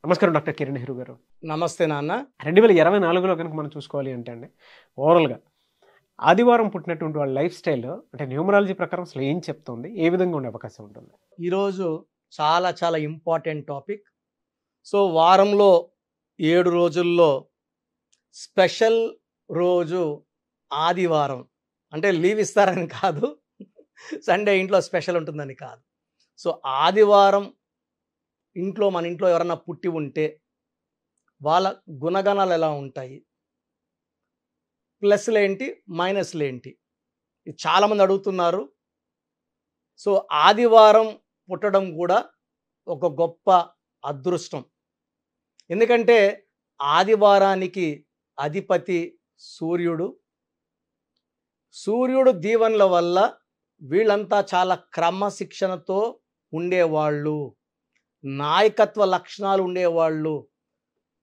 నమస్కారం డాక్టర్ కిరణ్ నెహ్రూ గారు. నమస్తే నాన్న. 2024లో కనుక మనం చూసుకోవాలి అంటే అండి, ఓవరాల్‌గా ఆదివారం పుట్టినటువంటి వాళ్ళ లైఫ్ స్టైల్ అంటే న్యూమరాలజీ ప్రకారం అసలు ఏం చెప్తుంది? ఏ విధంగా ఉండే అవకాశం ఉంటుంది? ఈరోజు చాలా చాలా ఇంపార్టెంట్ టాపిక్. సో వారంలో 7 రోజుల్లో స్పెషల్ రోజు ఆదివారం. అంటే లీవ్ ఇస్తారని కాదు, సండే ఇంట్లో స్పెషల్ ఉంటుందని కాదు. సో ఆదివారం మన ఇంట్లో ఎవరన్నా పుట్టి ఉంటే వాళ్ళ గుణగణాలు ఎలా ఉంటాయి, ప్లస్లు ఏంటి, మైనస్లు ఏంటి, ఇది చాలామంది అడుగుతున్నారు. సో ఆదివారం పుట్టడం కూడా ఒక గొప్ప అదృష్టం. ఎందుకంటే ఆదివారానికి అధిపతి సూర్యుడు. సూర్యుడు దీవెనల వల్ల వీళ్ళంతా చాలా క్రమశిక్షణతో ఉండేవాళ్ళు, నాయకత్వ లక్షణాలు ఉండేవాళ్ళు.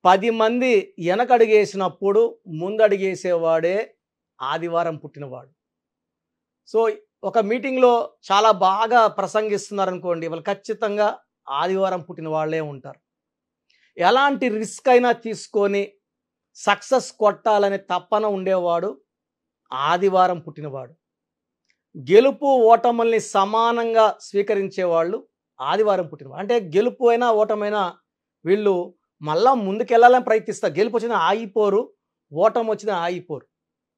10 మంది వెనకడుగేసినప్పుడు ముందడుగేసేవాడే ఆదివారం పుట్టినవాడు. సో ఒక మీటింగ్లో చాలా బాగా ప్రసంగిస్తున్నారనుకోండి, వాళ్ళు ఖచ్చితంగా ఆదివారం పుట్టిన వాళ్ళే ఉంటారు. ఎలాంటి రిస్క్ అయినా తీసుకొని సక్సెస్ కొట్టాలనే తపన ఉండేవాడు ఆదివారం పుట్టినవాడు. గెలుపు ఓటముల్ని సమానంగా స్వీకరించేవాళ్ళు ఆదివారం పుట్టినవాడు. అంటే గెలుపు అయినా ఓటమైనా వీళ్ళు మళ్ళా ముందుకెళ్ళాలని ప్రయత్నిస్తారు. గెలుపు వచ్చినా ఆగిపోరు, ఓటమి వచ్చినా ఆగిపోరు.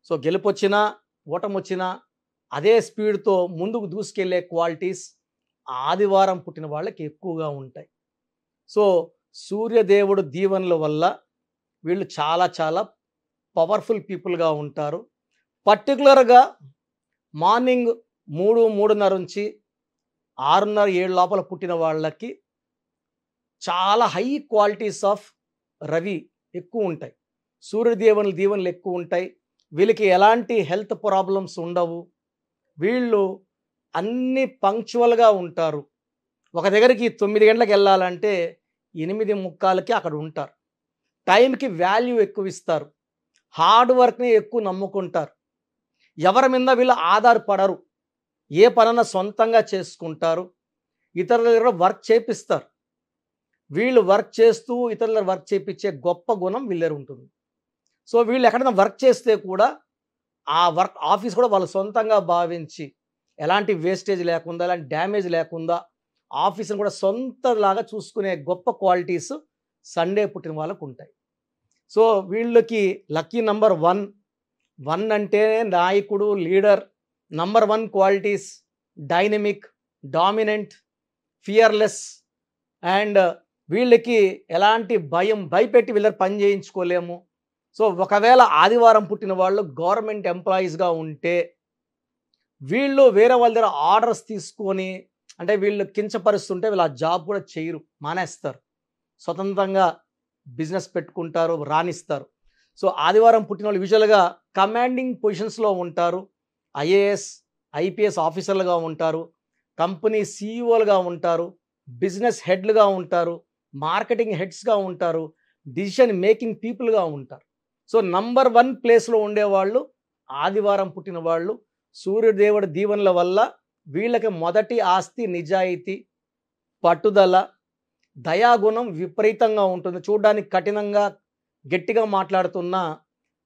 సో గెలుపు వచ్చినా ఓటమి వచ్చినా అదే స్పీడ్తో ముందుకు దూసుకెళ్లే క్వాలిటీస్ ఆదివారం పుట్టిన వాళ్ళకి ఎక్కువగా ఉంటాయి. సో సూర్యదేవుడు దీవెనల వల్ల వీళ్ళు చాలా చాలా పవర్ఫుల్ పీపుల్గా ఉంటారు. పర్టికులర్గా మార్నింగ్ 3:30 నుంచి 6:30, 7 లోపల పుట్టిన వాళ్ళకి చాలా హై క్వాలిటీస్ ఆఫ్ రవి ఎక్కువ ఉంటాయి. సూర్యదేవుని దీవెనలు ఎక్కువ ఉంటాయి. వీళ్ళకి ఎలాంటి హెల్త్ ప్రాబ్లమ్స్ ఉండవు. వీళ్ళు అన్ని పంక్చువల్గా ఉంటారు. ఒక దగ్గరికి 9 గంటలకు వెళ్ళాలంటే 8:45కి అక్కడ ఉంటారు. టైంకి వాల్యూ ఎక్కువ ఇస్తారు. హార్డ్ వర్క్ని ఎక్కువ నమ్ముకుంటారు. ఎవరి మీద వీళ్ళు ఆధారపడరు. ఏ పనన్నా సొంతంగా చేసుకుంటారు. ఇతరుల దగ్గర వర్క్ చేపిస్తారు. వీళ్ళు వర్క్ చేస్తూ ఇతరుల వర్క్ చేపించే గొప్ప గుణం వీళ్ళ దగ్గర ఉంటుంది. సో వీళ్ళు ఎక్కడైనా వర్క్ చేస్తే కూడా ఆ వర్క్ ఆఫీస్ కూడా వాళ్ళు సొంతంగా భావించి ఎలాంటి వేస్టేజ్ లేకుండా, ఎలాంటి డ్యామేజ్ లేకుండా ఆఫీస్ని కూడా సొంతలాగా చూసుకునే గొప్ప క్వాలిటీస్ సండే పుట్టిన వాళ్ళకు ఉంటాయి. సో వీళ్ళకి లక్కీ నంబర్ 1 అంటే నాయకుడు, leader. Number 1 qualities dynamic, dominant, fearless. And వీళ్ళకి ఎలాంటి భయపెట్టి వీళ్ళకి పని చేయించుకోలేము. సో ఒకవేళ ఆదివారం పుట్టిన వాళ్ళు గవర్నమెంట్ ఎంప్లాయీస్గా ఉంటే వీళ్ళు వేరే వాళ్ళ దగ్గర ఆర్డర్స్ తీసుకొని, అంటే వీళ్ళు కించపరుస్తుంటే వీళ్ళు ఆ జాబ్ కూడా చేయరు, మానేస్తారు. స్వతంత్రంగా బిజినెస్ పెట్టుకుంటారు, రాణిస్తారు. సో ఆదివారం పుట్టిన వాళ్ళు యూజువల్గా కమాండింగ్ పొజిషన్స్లో ఉంటారు. ఐఏఎస్, ఐపీఎస్ ఆఫీసర్లుగా ఉంటారు, కంపెనీ సీఈఓలుగా ఉంటారు, బిజినెస్ హెడ్లుగా ఉంటారు, మార్కెటింగ్ హెడ్స్గా ఉంటారు, డిసిషన్ మేకింగ్ పీపుల్గా ఉంటారు. సో నంబర్ 1 ప్లేస్లో ఉండేవాళ్ళు ఆదివారం పుట్టిన వాళ్ళు. సూర్యదేవుడి దీవెనల వల్ల వీళ్ళకి మొదటి ఆస్తి నిజాయితీ, పట్టుదల, దయాగుణం విపరీతంగా ఉంటుంది. చూడడానికి కఠినంగా గట్టిగా మాట్లాడుతున్నా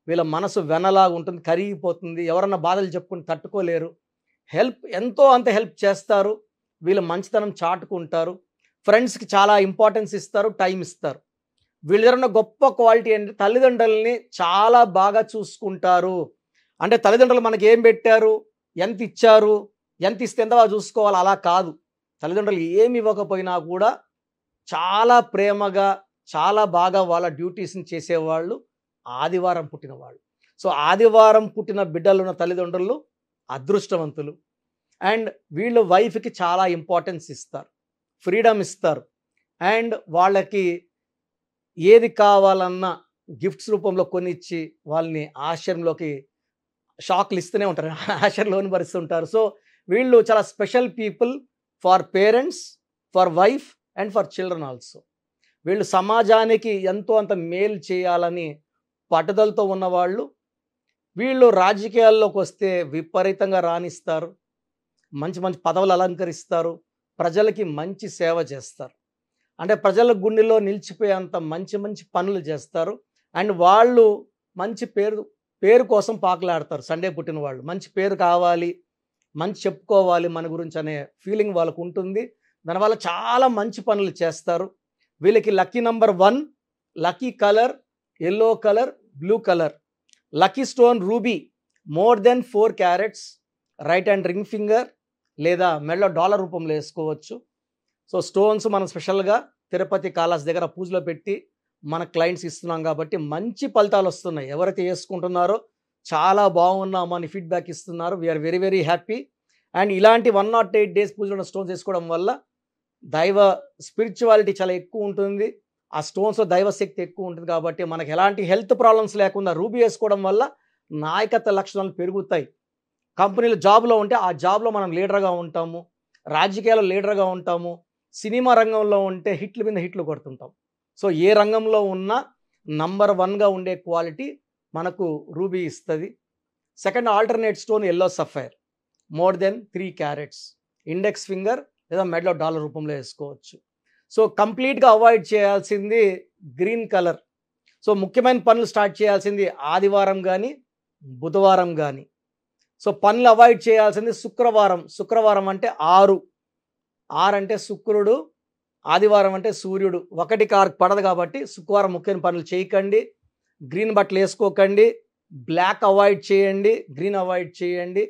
వీళ్ళ మనసు వెనలాగా ఉంటుంది, కరిగిపోతుంది. ఎవరన్నా బాధలు చెప్పుకుని తట్టుకోలేరు. ఎంతో అంత హెల్ప్ చేస్తారు. వీళ్ళు మంచితనం చాటుకుంటారు. ఫ్రెండ్స్కి చాలా ఇంపార్టెన్స్ ఇస్తారు, టైం ఇస్తారు. వీళ్ళ దగ్గర ఉన్న గొప్ప క్వాలిటీ ఏంటంటే తల్లిదండ్రులని చాలా బాగా చూసుకుంటారు. అంటే తల్లిదండ్రులు మనకి ఏం పెట్టారు, ఎంత ఇచ్చారు, ఎంత ఇస్తే ఎంత బాగా చూసుకోవాలి అలా కాదు. తల్లిదండ్రులు ఏమి ఇవ్వకపోయినా కూడా చాలా ప్రేమగా, చాలా బాగా వాళ్ళ డ్యూటీస్ని చేసేవాళ్ళు ఆదివారం పుట్టిన వాళ్ళు. సో ఆదివారం పుట్టిన బిడ్డలు ఉన్న తల్లిదండ్రులు అదృష్టవంతులు. అండ్ వీళ్ళు వైఫ్కి చాలా ఇంపార్టెన్స్ ఇస్తారు, ఫ్రీడమ్ ఇస్తారు. అండ్ వాళ్ళకి ఏది కావాలన్నా గిఫ్ట్స్ రూపంలో కొనిచ్చి వాళ్ళని ఆశ్చర్యంలోకి షాక్లు ఇస్తూనే ఉంటారు, ఆశ్చర్యంలోని భరిస్తుంటారు. సో వీళ్ళు చాలా special people for parents, for wife and for children also. వీళ్ళు సమాజానికి ఎంతో అంత మేలు చేయాలని పట్టుదలతో ఉన్నవాళ్ళు. వీళ్ళు రాజకీయాల్లోకి వస్తే విపరీతంగా రాణిస్తారు, మంచి మంచి పదవులు అలంకరిస్తారు, ప్రజలకి మంచి సేవ చేస్తారు. అంటే ప్రజల గుండెలో నిలిచిపోయేంత మంచి మంచి పనులు చేస్తారు. అండ్ వాళ్ళు మంచి పేరు కోసం పాకులాడతారు. సండే పుట్టిన వాళ్ళు మంచి పేరు కావాలి, మంచి చెప్పుకోవాలి మన గురించి అనే ఫీలింగ్ వాళ్ళకు ఉంటుంది. దానివల్ల చాలా మంచి పనులు చేస్తారు. వీళ్ళకి lucky number 1, lucky colour yellow colour, blue colour, lucky stone ruby more than 4 carats, right hand ring finger లేదా మెడలో డాలర్ రూపంలో వేసుకోవచ్చు. సో స్టోన్స్ మనం స్పెషల్గా తిరుపతి కాళహస్తి దగ్గర పూజలో పెట్టి మన క్లయింట్స్ ఇస్తున్నాం కాబట్టి మంచి ఫలితాలు వస్తున్నాయి. ఎవరైతే వేసుకుంటున్నారో చాలా బాగున్నామని ఫీడ్బ్యాక్ ఇస్తున్నారు. We are very very. అండ్ ఇలాంటి 108 డేస్ పూజలో ఉన్న స్టోన్స్ వేసుకోవడం వల్ల దైవ స్పిరిచువాలిటీ చాలా ఎక్కువ ఉంటుంది. ఆ స్టోన్స్లో దైవశక్తి ఎక్కువ ఉంటుంది కాబట్టి మనకు ఎలాంటి హెల్త్ ప్రాబ్లమ్స్ లేకుండా రూబీ వేసుకోవడం వల్ల నాయకత్వ లక్షణాలు పెరుగుతాయి. కంపెనీలో జాబ్లో ఉంటే ఆ జాబ్లో మనం లీడర్గా ఉంటాము, రాజకీయాల్లో లీడర్గా ఉంటాము, సినిమా రంగంలో ఉంటే హిట్లు మీద హిట్లు కొడుతుంటాం. సో ఏ రంగంలో ఉన్నా నంబర్ 1గా ఉండే క్వాలిటీ మనకు రూబీ ఇస్తుంది. Second alternate stone yellow sapphire more than 3 carats, index finger లేదా మెడలో డాలర్ రూపంలో వేసుకోవచ్చు. సో కంప్లీట్గా అవాయిడ్ చేయాల్సింది గ్రీన్ కలర్. సో ముఖ్యమైన పనులు స్టార్ట్ చేయాల్సింది ఆదివారం కానీ బుధవారం కానీ. సో పనులు అవాయిడ్ చేయాల్సింది శుక్రవారం అంటే 6 అంటే శుక్రుడు, ఆదివారం అంటే సూర్యుడు, 1 కారు పడదు కాబట్టి శుక్రవారం ముఖ్యమైన పనులు చేయకండి. గ్రీన్ బట్టలు వేసుకోకండి, బ్లాక్ అవాయిడ్ చేయండి, గ్రీన్ అవాయిడ్ చేయండి.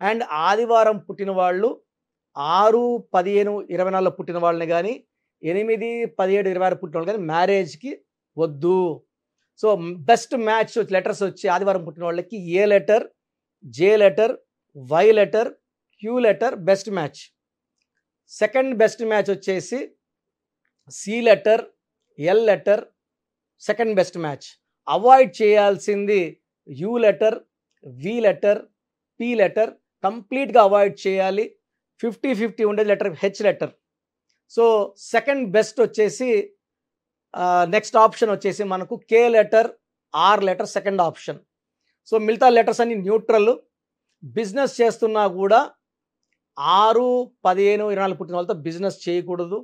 అండ్ ఆదివారం పుట్టిన వాళ్ళు 6, 15, 24 పుట్టిన వాళ్ళని కానీ 8, 17, 26 పుట్టిన వాళ్ళు కానీ మ్యారేజ్కి వద్దు. సో బెస్ట్ మ్యాచ్ లెటర్స్ వచ్చి ఆదివారం పుట్టిన వాళ్ళకి A letter, J letter, Y letter, Q letter best match. Second best match వచ్చేసి C letter, L letter second best match. Avoid చేయాల్సింది U letter, V letter, P letter కంప్లీట్గా avoid చేయాలి. 50-50 ఉండేది letter H letter. So second best వచ్చేసి next option వచ్చేసి మనకు K letter, R letter second option. So మిగతా letters అన్ని neutral. Business చేస్తున్నా కూడా 6, 15, 24 పుట్టిన వాళ్ళతో బిజినెస్ చేయకూడదు.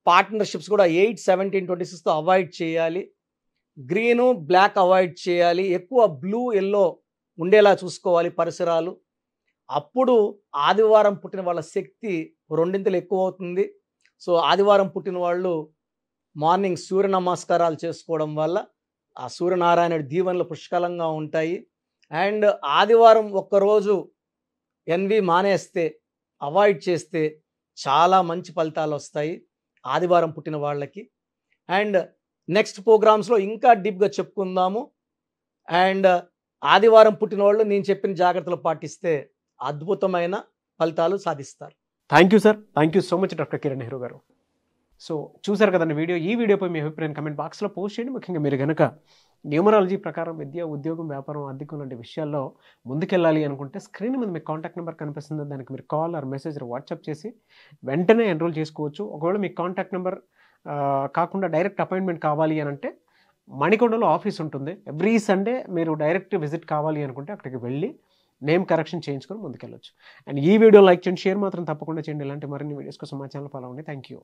పార్ట్నర్షిప్స్ కూడా 8, 17, 26తో అవాయిడ్ చేయాలి. గ్రీను, బ్లాక్ అవాయిడ్ చేయాలి. ఎక్కువ బ్లూ, ఎల్లో ఉండేలా చూసుకోవాలి పరిసరాలు. అప్పుడు ఆదివారం పుట్టిన వాళ్ళ శక్తి 2 ఎక్కువ అవుతుంది. సో ఆదివారం పుట్టిన వాళ్ళు మార్నింగ్ సూర్య నమస్కారాలు చేసుకోవడం వల్ల ఆ సూర్యనారాయణుడి దీవెనలు పుష్కలంగా ఉంటాయి. అండ్ ఆదివారం ఒక్కరోజు ఎన్వి మానేస్తే, అవాయిడ్ చేస్తే చాలా మంచి ఫలితాలు వస్తాయి ఆదివారం పుట్టిన వాళ్ళకి. అండ్ నెక్స్ట్ ప్రోగ్రామ్స్లో ఇంకా డీప్గా చెప్పుకుందాము. అండ్ ఆదివారం పుట్టిన వాళ్ళు నేను చెప్పిన జాగ్రత్తలు పాటిస్తే అద్భుతమైన ఫలితాలు సాధిస్తారు. Thank you sir, thank you so much doctor Kiran Nehru గారు. సో చూసారు కదండి వీడియో. ఈ వీడియోపై మీ అభిప్రాయం కమెంట్ బాక్స్లో పోస్ట్ చేయండి. ముఖ్యంగా మీరు కనుక న్యూమరాలజీ ప్రకారం విద్య, ఉద్యోగం, వ్యాపారం, ఆర్థికం లాంటి విషయాల్లో ముందుకెళ్ళాలి అనుకుంటే స్క్రీన్ మీద మీకు కాంటాక్ట్ నెంబర్ కనిపిస్తుంది. దానికి మీరు కాల్ ఆర్ మెసేజ్ వాట్సాప్ చేసి వెంటనే ఎన్రోల్ చేసుకోవచ్చు. ఒకవేళ మీకు కాంటాక్ట్ నెంబర్ కాకుండా డైరెక్ట్ అపాయింట్మెంట్ కావాలి అని అంటే మణికొండలో ఆఫీస్ ఉంటుంది. ఎవ్రీ సండే మీరు డైరెక్ట్ విజిట్ కావాలి అనుకుంటే అక్కడికి వెళ్ళి నేమ్ కరెక్షన్ చేయించుకొని ముందుకెళ్ళొచ్చు. అండ్ ఈ వీడియో లైక్ చేయండి, షేర్ మాత్రం తప్పకుండా చేయండి. ఇలాంటి మరిన్ని వీడియోస్ కోసం మా ఛానల్ ఫాలో అవ్వండి. Thank you.